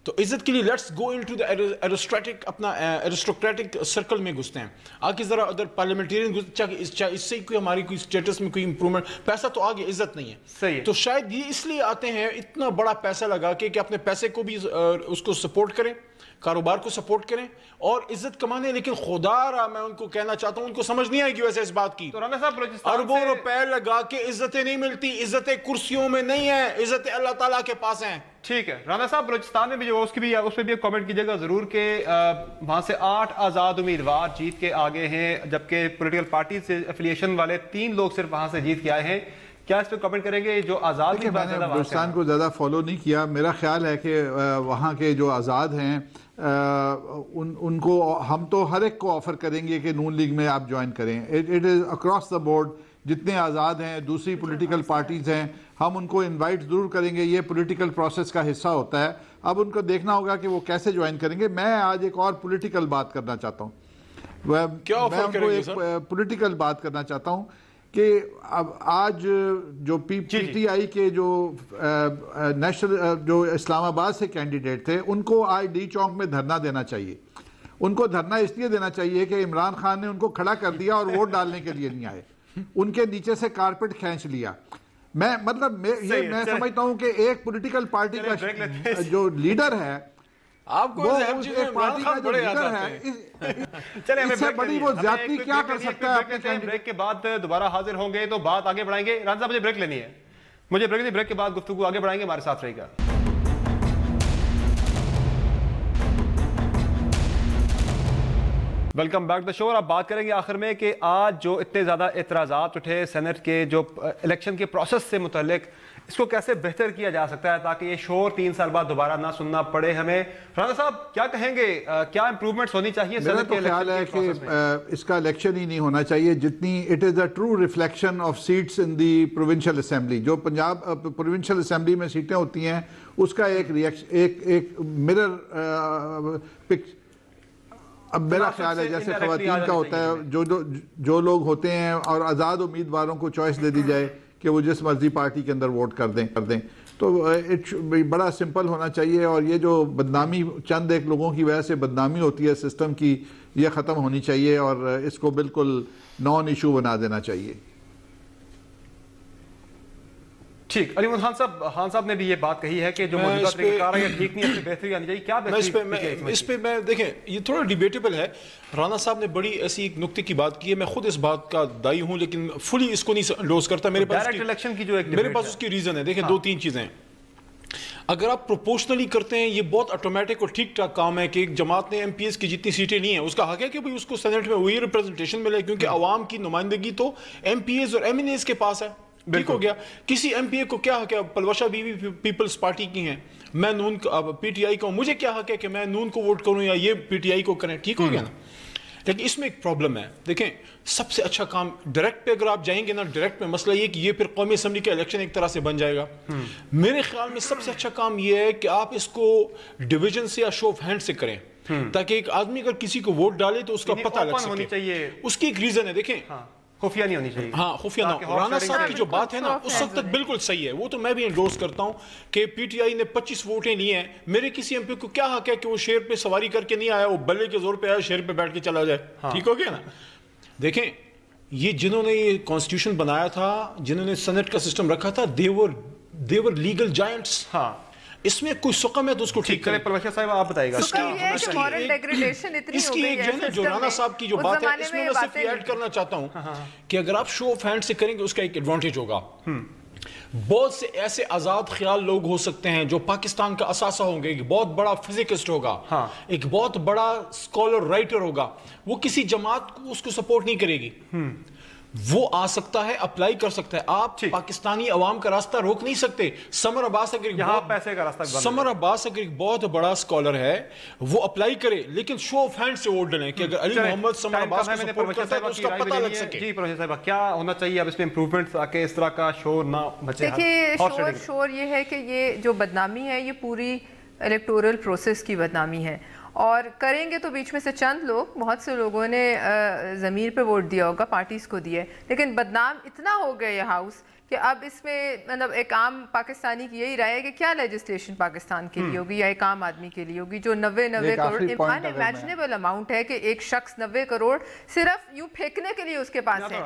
تو عزت کے لیے لیٹس گو انٹو دی ایرسٹریٹک، اپنا ایرسٹوکریٹک سرکل میں گھستے ہیں. آگے ذرا ادھر پارلیمنٹیرین اس سے کوئی ہماری کوئی اسٹیٹس میں کوئی امپرومنٹ، پیسہ تو آ گیا، عزت نہیں ہے. صحیح. تو شاید یہ اس لیے آتے ہیں اتنا بڑا پیسہ لگا کے کہ اپنے پیسے کو بھی اس کو سپورٹ کریں، کاروبار کو سپورٹ کریں اور عزت کمانے. لیکن خدا را میں ان کو کہنا چاہتا ہوں، ان کو سمجھ نہیں آئے گی ویسے اس بات کی. اربوں روپے لگا کے عزتیں نہیں ملتی، عزتیں کرسیوں میں نہیں ہیں، عزتیں اللہ تعالیٰ کے پاس ہیں. ٹھیک ہے رانا صاحب، بلوچستان میں بھی جو اس پہ بھی کامنٹ کیجیے گا ضرور کہ وہاں سے 8 آزاد امیدوار جیت کے آگے ہیں، جبکہ پولیٹیکل پارٹی سے افیلیشن والے 3 لوگ صرف وہاں سے جیت کے آئے ہیں. کیا اس پہ کمنٹ کریں گے؟ جو آزاد ہیں، میں نے بلوچستان کو زیادہ فالو نہیں کیا، میرا خیال ہے کہ وہاں کے جو آزاد ہیں ان کو ہم تو ہر ایک کو آفر کریں گے کہ نون لیگ میں آپ جوائن کریں. It is across the board, جتنے آزاد ہیں، دوسری پولیٹیکل پارٹیز ہیں، ہم ان کو انوائٹ ضرور کریں گے. یہ پولیٹیکل پروسیس کا حصہ ہوتا ہے. اب ان کو دیکھنا ہوگا کہ وہ کیسے جوائن کریں گے. میں آج ایک اور پولیٹیکل بات کرنا چاہتا ہوں. میں ان کو ایک پولیٹیکل بات کرنا چاہتا ہوں کہ اب آج جو پی ٹی آئی کے جو نیشنل جو اسلام آباد سے کینڈیڈیٹ تھے، ان کو آج ڈی چونک میں دھرنا دینا چاہیے. ان کو دھرنا اس لیے دینا چاہیے کہ عمران خان نے ان کو کھڑا کر دیا اور ووٹ ڈالنے کے لیے نہیں آئے، ان کے نیچے سے کارپٹ کھینچ لیا. میں سمجھتا ہوں کہ ایک پولیٹیکل پارٹی کا جو لیڈر ہے، آپ کو چلیں اس سے بڑی وہ زیادتی کیا کر سکتا ہے؟ بریک کے بعد دوبارہ حاضر ہوں گے تو بات آگے بڑھائیں گے. رانا صاحب مجھے بریک لینی ہے، بریک کے بعد گفتگو آگے بڑھائیں گے. ہمارے ساتھ رہے گا. ویلکم بیک دا شو. اور اب بات کریں گے آخر میں کہ آج جو اتنے زیادہ اعتراضات اٹھے سینٹ کے جو الیکشن کے پروسیس سے متعلق، اس کو کیسے بہتر کیا جا سکتا ہے تاکہ یہ شور 3 سال بعد دوبارہ نہ سننا پڑے ہمیں. رانا صاحب کیا کہیں گے، کیا امپروومنٹس ہونی چاہیے؟ میرا تو خیال ہے کہ اس کا الیکشن ہی نہیں ہونا چاہیے جتنی it is a true reflection of seats in the provincial assembly. جو پنجاب پروونشل اسمبلی میں سیٹیں ہوتی ہیں اس کا ایک مرر اب میرا خیال ہے جیسے خواتین کا ہوتا ہے، جو لوگ ہوتے ہیں اور آزاد امیدواروں کو چوائس دے دی جائے کہ وہ جس مرضی پارٹی کے اندر ووٹ کر دیں تو بڑا سمپل ہونا چاہیے. اور یہ جو بدنامی چند ایک لوگوں کی وجہ سے بدنامی ہوتی ہے سسٹم کی، یہ ختم ہونی چاہیے اور اس کو بالکل نان ایشو بنا دینا چاہیے. ٹھیک، علی محمد خان صاحب نے بھی یہ بات کہی ہے کہ جو موجودہ طریقہ کار ہے یہ ٹھیک نہیں ہے، اس میں بہتری آنی چاہیے. کیا بہتری اس پہ میں دیکھیں یہ تھوڑا ڈیبیٹیبل ہے. رانا صاحب نے بڑی ایسی ایک نکتے کی بات کی ہے، میں خود اس بات کا دائی ہوں لیکن فلی اس کو نہیں انڈورس کرتا. میرے پاس اس کی ریزن ہے. دیکھیں 2-3 چیزیں. اگر آپ پروپورشنلی کرتے ہیں یہ بہت آٹومیٹک اور ٹھیک ٹھاک کام ہے کہ ایک جماعت نے ایم پی ایس کی جتنی سیٹیں لی ہیں اس کا حق ہے کہ بھئی اس کو سینٹ میں وہی ریپرزنٹیشن ملے، کیونکہ عوام کی نمائندگی تو ایم پی ایز اور ایم این ایز کے پاس ہے. ٹھیک ہو گیا. کسی ایم پی اے کو کیا حق ہے؟ Palwasha Bibi Peoples Party کی ہیں، میں نون پی ٹی آئی کا ہوں، مجھے کیا حق ہے کہ میں نون کو ووٹ کروں یا یہ پی ٹی آئی کو کریں؟ ٹھیک ہو گیا نا. لیکن اس میں ایک پرابلم ہے. دیکھیں سب سے اچھا کام ڈائریکٹ پہ اگر آپ جائیں گے نا، ڈائریکٹ میں مسئلہ یہ کہ یہ پھر قومی اسمبلی کا الیکشن ایک طرح سے بن جائے گا. میرے خیال میں سب سے اچھا کام یہ ہے کہ آپ اس کو ڈویژن سے یا شو آف ہینڈ سے کریں، تاکہ ایک آدمی اگر کسی کو ووٹ ڈالے تو اس کا پتہ لگ سکے. اس کی ایک ریزن ہے. دیکھیں خفیہ نہیں ہونی چاہیے. ہاں خفیہ نہ. رانا صاحب کی جو بات ہے نا اس وقت تک بالکل صحیح ہے، وہ تو میں بھی انڈورس کرتا ہوں کہ پی ٹی آئی نے 25 ووٹیں لی ہیں. میرے کسی ایم پی کو کیا حق ہے کہ وہ شیر پہ سواری کر کے نہیں آیا، وہ بلے کے زور پہ آیا شیر پہ بیٹھ کے چلا جائے. ٹھیک ہو گیا نا. دیکھیں یہ جنہوں نے یہ کانسٹیٹیوشن بنایا تھا، جنہوں نے سینٹ کا سسٹم رکھا تھا، دیور لیگل جائنٹس. ہاں اس میں کوئی سقم ہے تو اس کو ٹھیک کریں. پروفیسر صاحب آپ بتائیے گا. اس کی ایک جو رانا صاحب کی جو بات ہے اس میں صرف یہ ایڈ کرنا چاہتا ہوں کہ اگر آپ شو آف ہینڈ سے کریں گے اس کا ایک ایڈوانٹیج ہوگا. بہت سے ایسے آزاد خیال لوگ ہو سکتے ہیں جو پاکستان کا اثاثہ ہوں گے. ایک بہت بڑا فزکسٹ ہوگا، ایک بہت بڑا اسکالر رائٹر ہوگا، وہ کسی جماعت کو اس کو سپورٹ نہیں کرے گی. وہ آ سکتا ہے، اپلائی کر سکتا ہے. آپ پاکستانی عوام کا راستہ روک نہیں سکتے. سمر عباس اگر ایک بہت بڑا اسکالر ہے وہ اپلائی کرے، لیکن شو آف ہینڈ سے ووٹ ڈلیں کہ اگر علی محمد سمر عباس کو سپورٹ کرتا ہے تو اس کا پتہ لگ سکے. جی پروفیسر صاحب کیا ہونا چاہیے اب اس میں امپروومنٹ تاکہ اس طرح کا شور نہ بچے؟ دیکھیے شور یہ ہے کہ یہ جو بدنامی ہے یہ پوری الیکٹورل پروسیس کی بدنامی ہے، اور کریں گے تو بیچ میں سے چند لوگ، بہت سے لوگوں نے ضمیر پہ ووٹ دیا ہوگا، پارٹیز کو دیا ہے، لیکن بدنام اتنا ہو گیا یہ ہاؤس کہ اب اس میں مطلب ایک عام پاکستانی کی یہی رائے ہے کہ کیا لیجسلیشن پاکستان کے لیے ہوگی یا ایک عام آدمی کے لیے ہوگی جو 90 کروڑ ان امیجنیبل اماؤنٹ ہے کہ ایک شخص 90 کروڑ صرف یوں پھینکنے کے لیے اس کے پاس ہے.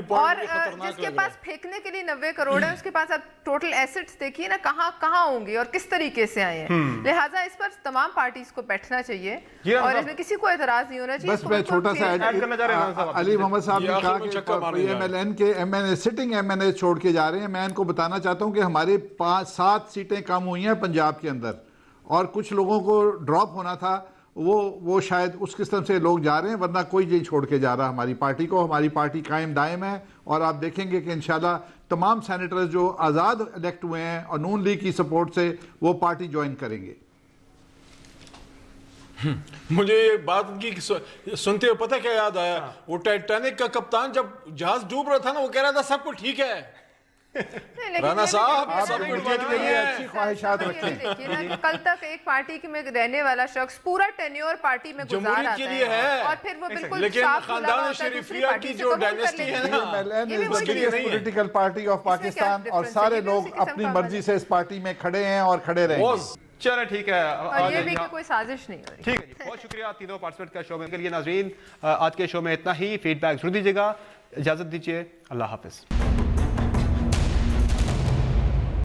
اور جس کے پاس پھینکنے کے لیے 90 کروڑ ہے اس کے پاس اب ٹوٹل ایسٹس دیکھیے نا کہاں ہوں گے اور کس طریقے سے آئے ہیں. لہٰذا اس پر تمام پارٹیز کو بیٹھنا چاہیے اور اس میں کسی کو اعتراض نہیں ہونا چاہیے. بس میں چھوٹا سا ایڈ کرنا چاہ رہا ہوں. علی محمد صاحب نے کہا کہ ایم ایل این کے سٹنگ ایم این اے چھوڑ کے جا رہے ہیں. میں ان کو بتانا چاہتا ہوں کہ ہمارے 7 سیٹیں کم ہوئی ہیں پنجاب کے اندر، اور کچھ لوگوں کو ڈراپ ہونا تھا، وہ شاید اس قسم سے لوگ جا رہے ہیں، ورنہ کوئی نہیں چھوڑ کے جا رہا ہماری پارٹی کو. ہماری پارٹی قائم دائم ہے، اور آپ دیکھیں گے کہ انشاءاللہ تمام سینیٹرز جو آزاد الیکٹ ہوئے ہیں اور نون لیگ کی سپورٹ سے وہ پارٹی جوائن کریں گے. مجھے یہ بات کی سنتے ہوئے پتہ کیا یاد آیا؟ وہ ٹائٹینک کا کپتان جب جہاز ڈوب رہا تھا نا وہ کہہ رہا تھا سب کچھ ٹھیک ہے. رانا صاحب اچھی خواہشات رکھیں. کل تک ایک پارٹی میں رہنے والا شخص پورا ٹینیور پارٹی میں گزار آتا ہے اور پھر وہ بالکل خاندان شریفیہ کی جو ڈائنیسٹی ہے نا، پولیٹیکل پارٹی آف پاکستان، اور سارے لوگ اپنی مرضی سے اس پارٹی میں کھڑے ہیں اور کھڑے رہیں گے. چلیں ٹھیک ہے، اور یہ بھی کہ کوئی سازش نہیں ہو رہی. ٹھیک ہے جی، بہت شکریہ تینوں پارٹیسپینٹ کا شو میں کے لیے. ناظرین آج کے شو میں اتنا ہی. فیڈ بیک ضرور دیجیے گا. اجازت دیجیے، اللہ حافظ.